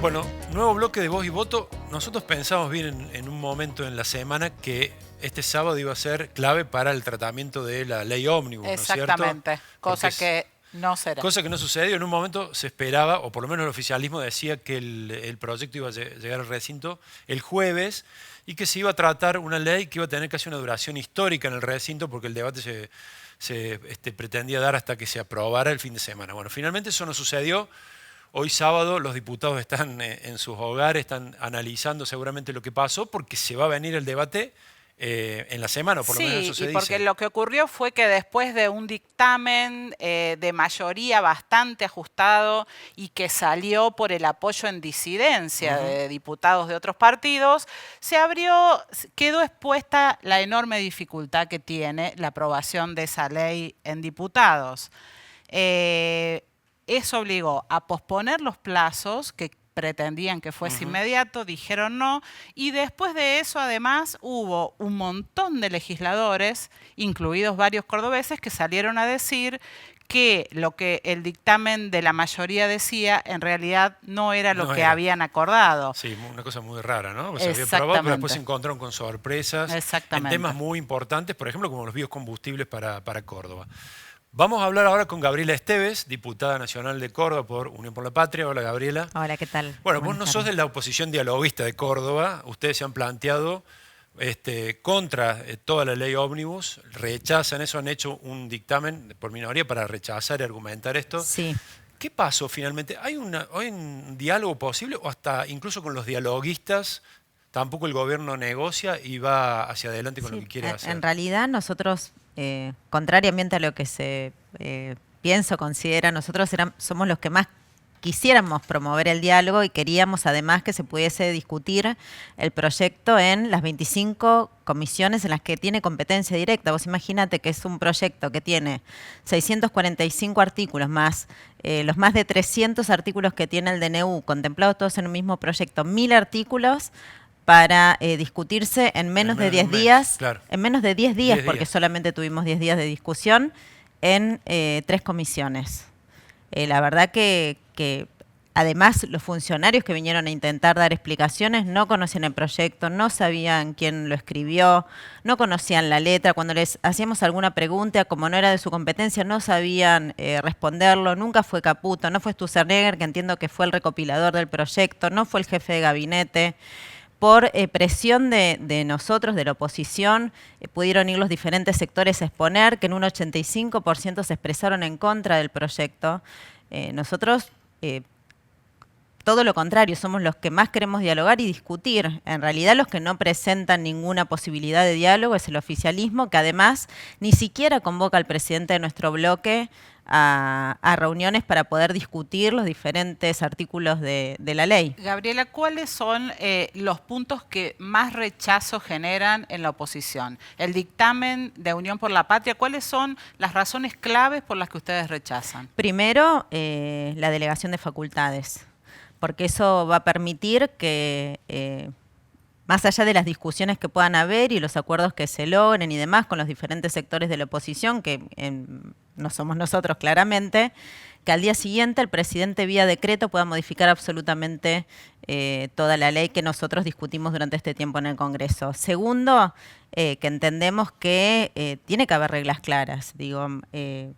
Bueno, nuevo bloque de Voz y Voto. Nosotros pensamos bien en un momento en la semana que este sábado iba a ser clave para el tratamiento de la ley ómnibus, ¿no es cierto? Exactamente, cosa que no será. Cosa que no sucedió. En un momento se esperaba, o por lo menos el oficialismo decía que el proyecto iba a llegar al recinto el jueves y que se iba a tratar una ley que iba a tener casi una duración histórica en el recinto porque el debate se pretendía dar hasta que se aprobara el fin de semana. Bueno, finalmente eso no sucedió. Hoy sábado los diputados están en sus hogares, están analizando seguramente lo que pasó porque se va a venir el debate en la semana, o por lo menos eso Sí, se y dice. porque lo que ocurrió fue que después de un dictamen de mayoría bastante ajustado y que salió por el apoyo en disidencia de diputados de otros partidos, quedó expuesta la enorme dificultad que tiene la aprobación de esa ley en diputados. Eso obligó a posponer los plazos que pretendían que fuese inmediato, dijeron no, y después de eso además hubo un montón de legisladores, incluidos varios cordobeses, que salieron a decir que lo que el dictamen de la mayoría decía en realidad no era lo que habían acordado. Sí, una cosa muy rara, ¿no? Pues se había aprobado, pero después se encontraron con sorpresas en temas muy importantes, por ejemplo, como los biocombustibles para Córdoba. Vamos a hablar ahora con Gabriela Esteves, diputada nacional de Córdoba por Unión por la Patria. Hola, Gabriela. Hola, ¿qué tal? Bueno, vos no sos de la oposición dialoguista de Córdoba. Ustedes se han planteado contra toda la ley ómnibus, rechazan eso, han hecho un dictamen por minoría para rechazar y argumentar esto. Sí. ¿Qué pasó finalmente? ¿Hay un diálogo posible o hasta incluso con los dialoguistas tampoco el gobierno negocia y va hacia adelante con lo que quiere hacer? En realidad nosotros, contrariamente a lo que se piensa o considera, nosotros somos los que más quisiéramos promover el diálogo y queríamos además que se pudiese discutir el proyecto en las 25 comisiones en las que tiene competencia directa. Vos imagínate que es un proyecto que tiene 645 artículos más los más de 300 artículos que tiene el DNU, contemplados todos en un mismo proyecto, 1000 artículos para discutirse en menos de 10 días, claro. En menos de 10 días, porque solamente tuvimos 10 días de discusión en 3 comisiones. La verdad que además los funcionarios que vinieron a intentar dar explicaciones no conocían el proyecto, no sabían quién lo escribió, no conocían la letra. Cuando les hacíamos alguna pregunta, como no era de su competencia, no sabían responderlo. Nunca fue Caputo, no fue Sturzenegger, que entiendo que fue el recopilador del proyecto, no fue el jefe de gabinete. Por presión de nosotros, de la oposición, pudieron ir los diferentes sectores a exponer, que en un 85% se expresaron en contra del proyecto. Nosotros, todo lo contrario, somos los que más queremos dialogar y discutir. En realidad los que no presentan ninguna posibilidad de diálogo es el oficialismo, que además ni siquiera convoca al presidente de nuestro bloque a reuniones para poder discutir los diferentes artículos de la ley. Gabriela, ¿cuáles son los puntos que más rechazo generan en la oposición? El dictamen de Unión por la Patria, ¿cuáles son las razones claves por las que ustedes rechazan? Primero, la delegación de facultades, porque eso va a permitir que más allá de las discusiones que puedan haber y los acuerdos que se logren y demás con los diferentes sectores de la oposición, que no somos nosotros claramente, que al día siguiente el presidente vía decreto pueda modificar absolutamente toda la ley que nosotros discutimos durante este tiempo en el Congreso. Segundo, que entendemos que tiene que haber reglas claras. Digo,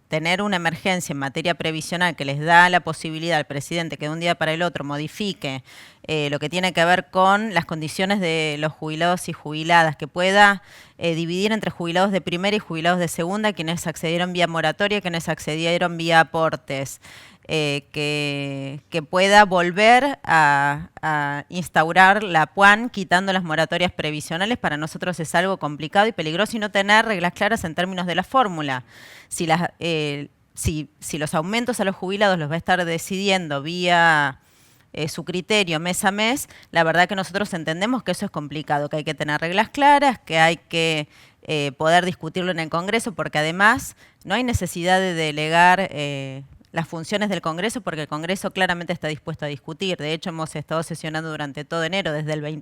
tener una emergencia en materia previsional que les da la posibilidad al presidente que de un día para el otro modifique lo que tiene que ver con las condiciones de los jubilados y jubiladas, que pueda dividir entre jubilados de primera y jubilados de segunda, quienes accedieron vía moratoria, quienes accedieron vía aportes. Que pueda volver a instaurar la PUAN quitando las moratorias previsionales, para nosotros es algo complicado y peligroso, y no tener reglas claras en términos de la fórmula. Si los aumentos a los jubilados los va a estar decidiendo vía su criterio mes a mes, la verdad que nosotros entendemos que eso es complicado, que hay que tener reglas claras, que hay que poder discutirlo en el Congreso, porque además no hay necesidad de delegar las funciones del Congreso, porque el Congreso claramente está dispuesto a discutir. De hecho, hemos estado sesionando durante todo enero.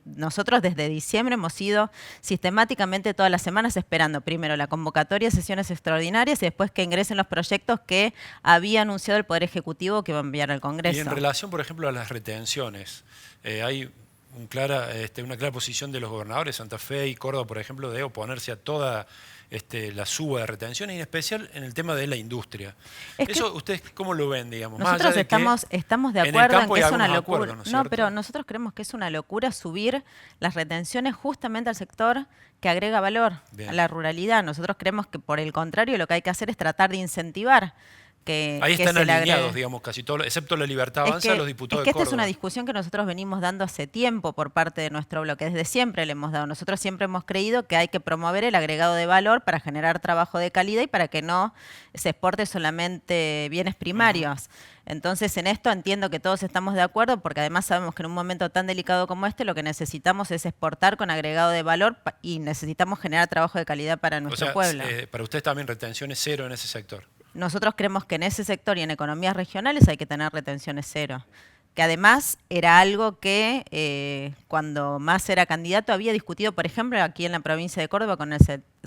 Nosotros desde diciembre hemos ido sistemáticamente todas las semanas esperando primero la convocatoria de sesiones extraordinarias y después que ingresen los proyectos que había anunciado el Poder Ejecutivo que va a enviar al Congreso. Y en relación, por ejemplo, a las retenciones, hay una clara posición de los gobernadores de Santa Fe y Córdoba, por ejemplo, de oponerse a toda la suba de retenciones, y en especial en el tema de la industria. ¿Eso ustedes cómo lo ven, digamos? Nosotros estamos de acuerdo en que es una locura. ¿no, pero nosotros creemos que es una locura subir las retenciones justamente al sector que agrega valor a la ruralidad. Nosotros creemos que, por el contrario, lo que hay que hacer es tratar de incentivar ahí están alineados, digamos, casi todos, excepto la Libertad Avanza, los diputados de Córdoba. Esta es una discusión que nosotros venimos dando hace tiempo por parte de nuestro bloque, desde siempre le hemos dado. Nosotros siempre hemos creído que hay que promover el agregado de valor para generar trabajo de calidad y para que no se exporte solamente bienes primarios. Entonces, en esto entiendo que todos estamos de acuerdo, porque además sabemos que en un momento tan delicado como este, lo que necesitamos es exportar con agregado de valor y necesitamos generar trabajo de calidad para nuestro pueblo. Para ustedes también retenciones cero en ese sector. Nosotros creemos que en ese sector y en economías regionales hay que tener retenciones cero. Que además era algo que cuando Mas era candidato había discutido, por ejemplo, aquí en la provincia de Córdoba con el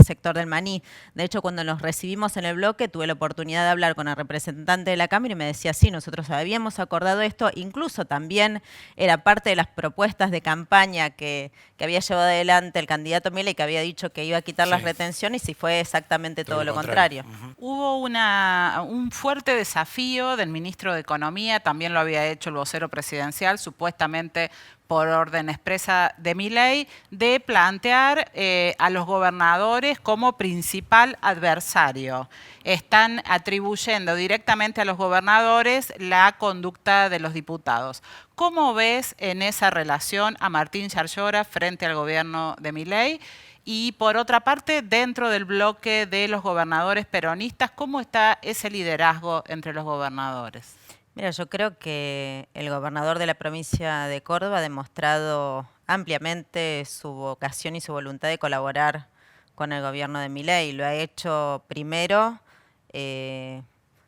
sector del maní. De hecho, cuando nos recibimos en el bloque, tuve la oportunidad de hablar con el representante de la Cámara y me decía, sí, nosotros habíamos acordado esto, incluso también era parte de las propuestas de campaña que había llevado adelante el candidato Milei, que había dicho que iba a quitar las retenciones, y fue exactamente todo lo contrario. Hubo un fuerte desafío del ministro de Economía, también lo había hecho el vocero presidencial, supuestamente por orden expresa de Milei, de plantear a los gobernadores como principal adversario. Están atribuyendo directamente a los gobernadores la conducta de los diputados. ¿Cómo ves en esa relación a Martín Yarlora frente al gobierno de Milei? Y por otra parte, dentro del bloque de los gobernadores peronistas, ¿cómo está ese liderazgo entre los gobernadores? Mira, yo creo que el gobernador de la provincia de Córdoba ha demostrado ampliamente su vocación y su voluntad de colaborar con el gobierno de Milei. Lo ha hecho primero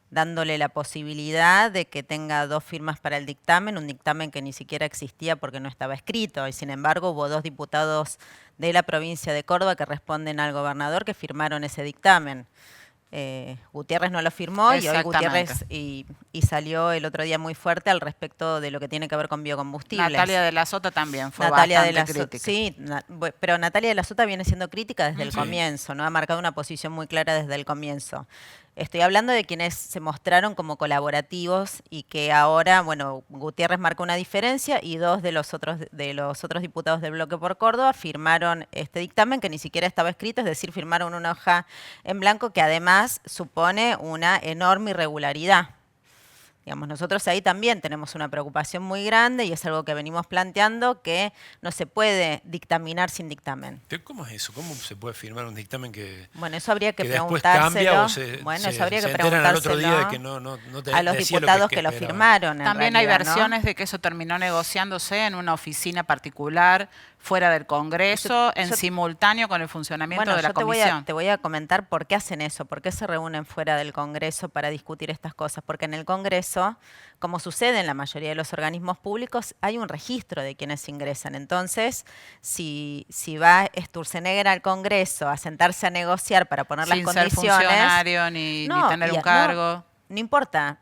dándole la posibilidad de que tenga 2 firmas para el dictamen, un dictamen que ni siquiera existía porque no estaba escrito, y sin embargo hubo 2 diputados de la provincia de Córdoba que responden al gobernador que firmaron ese dictamen. Gutiérrez no lo firmó y hoy Gutiérrez y salió el otro día muy fuerte al respecto de lo que tiene que ver con biocombustibles. Natalia de la Sota también fue bastante crítica. Sí, pero Natalia de la Sota viene siendo crítica desde el comienzo, ¿no? Ha marcado una posición muy clara desde el comienzo. Estoy hablando de quienes se mostraron como colaborativos y que ahora, bueno, Gutiérrez marca una diferencia y 2 de los otros diputados del bloque por Córdoba firmaron este dictamen que ni siquiera estaba escrito, es decir, firmaron una hoja en blanco que además supone una enorme irregularidad. Digamos, nosotros ahí también tenemos una preocupación muy grande y es algo que venimos planteando, que no se puede dictaminar sin dictamen. ¿Cómo es eso? ¿Cómo se puede firmar un dictamen que bueno, eso habría que después preguntárselo. Cambia o eso habría que preguntárselo al otro día de que no a los diputados que lo firmaron. También hay versiones de que eso terminó negociándose en una oficina particular fuera del Congreso, en simultáneo con el funcionamiento de la comisión. Te voy a comentar por qué hacen eso, por qué se reúnen fuera del Congreso para discutir estas cosas. Porque en el Congreso, como sucede en la mayoría de los organismos públicos, hay un registro de quienes ingresan. Entonces, si va Sturzenegger al Congreso a sentarse a negociar para poner las condiciones... Sin ser funcionario ni tener un cargo. No importa.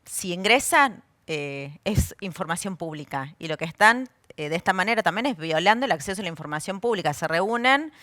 Si ingresan, es información pública. Y lo que están de esta manera también es violando el acceso a la información pública. Se reúnen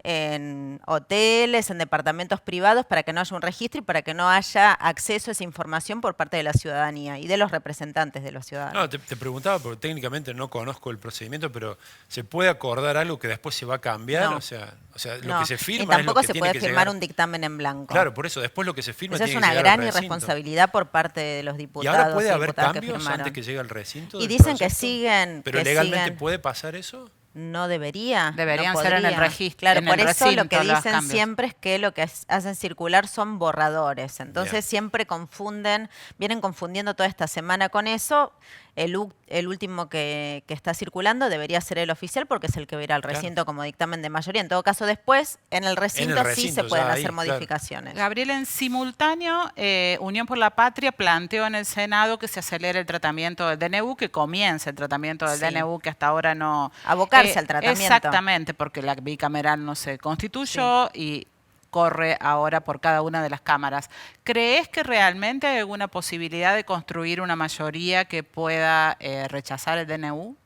en hoteles, en departamentos privados para que no haya un registro y para que no haya acceso a esa información por parte de la ciudadanía y de los representantes de los ciudadanos. No, te preguntaba porque técnicamente no conozco el procedimiento, pero ¿se puede acordar algo que después se va a cambiar? No. O sea lo que se firma y tampoco es lo que se puede firmar llegar. Un dictamen en blanco. Claro, por eso después lo que se firma Eso tiene es que una llegar al gran recinto. Irresponsabilidad por parte de los diputados. ¿Y ahora puede haber diputadas cambios antes que llegue al recinto? Y del dicen proyecto? que siguen. ¿Pero que legalmente siguen. puede pasar eso? No debería. Deberían no ser en el podría. registro. Claro, en por el eso lo recinto, que los dicen cambios. siempre es que lo que hacen circular son borradores. Entonces Bien. siempre vienen confundiendo toda esta semana con eso. El último que está circulando debería ser el oficial porque es el que verá el recinto como dictamen de mayoría. En todo caso, después, en el recinto sí se pueden hacer modificaciones. Gabriel, en simultáneo, Unión por la Patria planteó en el Senado que se acelere el tratamiento del DNU, que comience el tratamiento del DNU, que hasta ahora no... Abocarse al tratamiento. Exactamente, porque la bicameral no se constituyó y corre ahora por cada una de las cámaras. ¿Crees que realmente hay alguna posibilidad de construir una mayoría que pueda rechazar el DNU?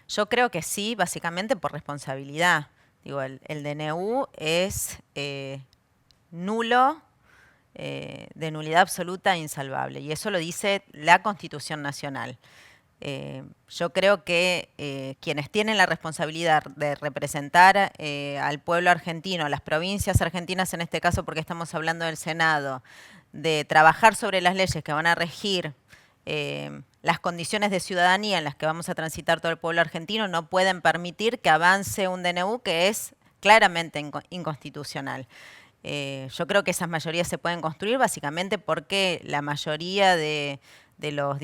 Yo creo que sí, básicamente por responsabilidad. Digo, el DNU es nulo, de nulidad absoluta e insalvable. Y eso lo dice la Constitución Nacional. Yo creo que quienes tienen la responsabilidad de representar al pueblo argentino, a las provincias argentinas en este caso, porque estamos hablando del Senado, de trabajar sobre las leyes que van a regir las condiciones de ciudadanía en las que vamos a transitar todo el pueblo argentino, no pueden permitir que avance un DNU que es claramente inconstitucional. Yo creo que esas mayorías se pueden construir básicamente porque la mayoría de los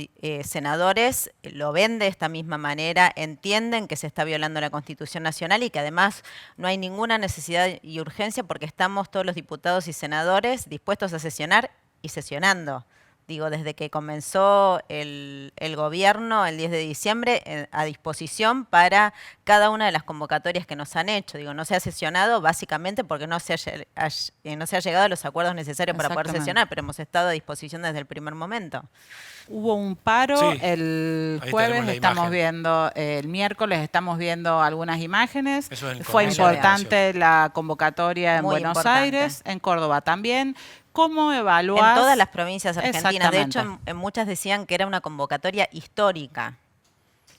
senadores lo ven de esta misma manera, entienden que se está violando la Constitución Nacional y que además no hay ninguna necesidad y urgencia porque estamos todos los diputados y senadores dispuestos a sesionar y sesionando. Digo, desde que comenzó el gobierno el 10 de diciembre, a disposición para cada una de las convocatorias que nos han hecho. Digo, no se ha sesionado básicamente porque no se ha llegado a los acuerdos necesarios para poder sesionar, pero hemos estado a disposición desde el primer momento. Hubo un paro el jueves, estamos viendo, el miércoles estamos viendo algunas imágenes. Fue importante la convocatoria en Buenos Aires, en Córdoba también. ¿Cómo evaluás? En todas las provincias argentinas. De hecho, en muchas decían que era una convocatoria histórica.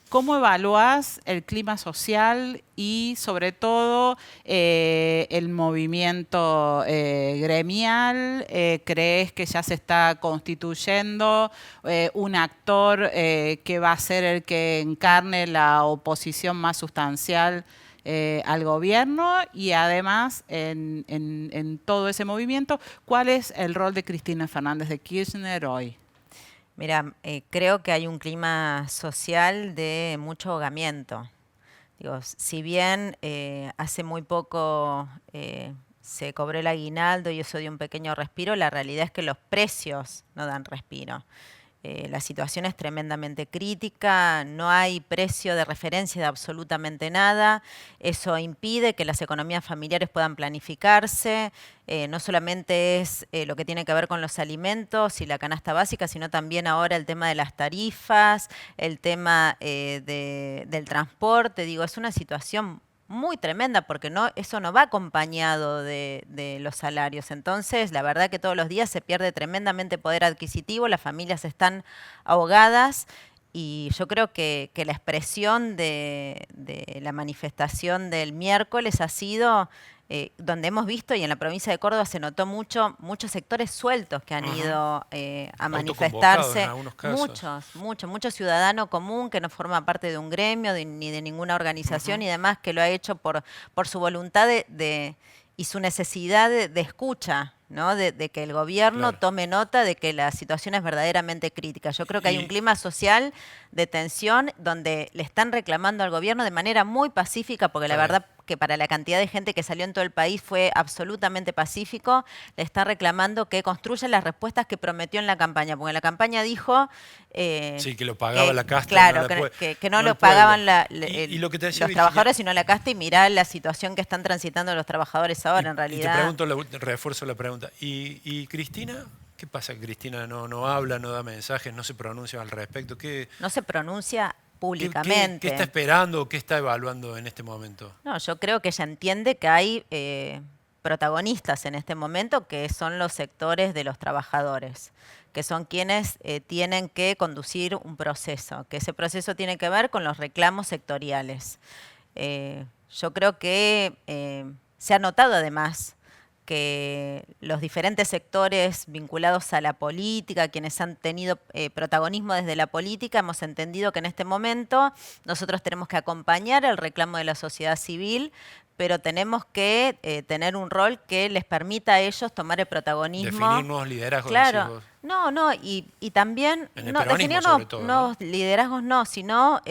¿Cómo evaluás el clima social y, sobre todo, el movimiento gremial? ¿Crees que ya se está constituyendo un actor que va a ser el que encarne la oposición más sustancial al gobierno? Y además, en todo ese movimiento, ¿cuál es el rol de Cristina Fernández de Kirchner hoy? Mira, creo que hay un clima social de mucho ahogamiento. Digo, si bien hace muy poco se cobró el aguinaldo y eso dio un pequeño respiro, la realidad es que los precios no dan respiro. La situación es tremendamente crítica, no hay precio de referencia de absolutamente nada, eso impide que las economías familiares puedan planificarse, no solamente es lo que tiene que ver con los alimentos y la canasta básica, sino también ahora el tema de las tarifas, el tema del transporte. Digo, es una situación muy tremenda porque eso no va acompañado de los salarios. Entonces, la verdad que todos los días se pierde tremendamente poder adquisitivo, las familias están ahogadas y yo creo que la expresión de la manifestación del miércoles ha sido donde hemos visto, y en la provincia de Córdoba se notó mucho, muchos sectores sueltos que han ido a manifestarse. Mucho ciudadano común que no forma parte de un gremio ni de ninguna organización y demás, que lo ha hecho por su voluntad y su necesidad de escucha, ¿no? De que el gobierno tome nota de que la situación es verdaderamente crítica. Yo creo que hay un clima social de tensión donde le están reclamando al gobierno de manera muy pacífica, porque la verdad que para la cantidad de gente que salió en todo el país fue absolutamente pacífico, le está reclamando que construya las respuestas que prometió en la campaña, porque en la campaña dijo... sí, que lo pagaba la casta. Claro, que no lo pagaban los trabajadores, sino la casta, y mirá la situación que están transitando los trabajadores ahora, en realidad. Y te pregunto, refuerzo la pregunta. ¿Y Cristina? ¿Qué pasa? Cristina no habla, no da mensajes, no se pronuncia al respecto. No se pronuncia públicamente. ¿Qué está esperando o qué está evaluando en este momento? No, yo creo que ella entiende que hay protagonistas en este momento que son los sectores de los trabajadores, que son quienes tienen que conducir un proceso, que ese proceso tiene que ver con los reclamos sectoriales. Yo creo que se ha notado además que los diferentes sectores vinculados a la política, quienes han tenido protagonismo desde la política, hemos entendido que en este momento nosotros tenemos que acompañar el reclamo de la sociedad civil, pero tenemos que tener un rol que les permita a ellos tomar el protagonismo. Definir nuevos liderazgos. Claro, no, y también, En el no, peronismo, definir sobre todo, nuevos liderazgos no, sino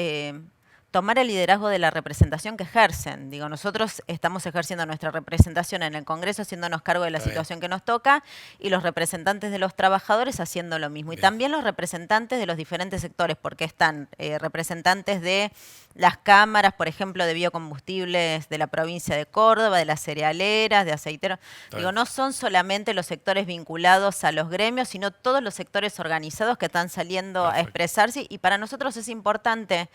tomar el liderazgo de la representación que ejercen. Digo, nosotros estamos ejerciendo nuestra representación en el Congreso, haciéndonos cargo de la situación que nos toca, y los representantes de los trabajadores haciendo lo mismo. Bien. Y también los representantes de los diferentes sectores, porque están representantes de las cámaras, por ejemplo, de biocombustibles de la provincia de Córdoba, de las cerealeras, de aceiteros. Digo, no son solamente los sectores vinculados a los gremios, sino todos los sectores organizados que están saliendo a expresarse, y para nosotros es importante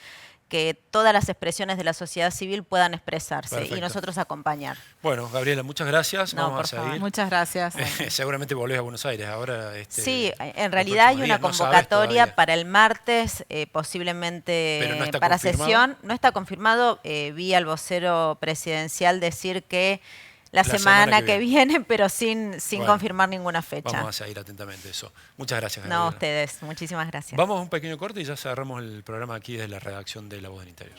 que todas las expresiones de la sociedad civil puedan expresarse. Perfecto. Y nosotros acompañar. Bueno, Gabriela, muchas gracias. No, Vamos a seguir. Muchas gracias. Seguramente volvés a Buenos Aires ahora. Sí, en realidad hay una convocatoria para el martes, posiblemente pero no está para confirmado. Sesión. No está confirmado. Vi al vocero presidencial decir que la semana que viene, pero sin confirmar ninguna fecha. Vamos a seguir atentamente eso. Muchas gracias, Gabriela. No, a ustedes. Muchísimas gracias. Vamos a un pequeño corte y ya cerramos el programa aquí desde la redacción de La Voz del Interior.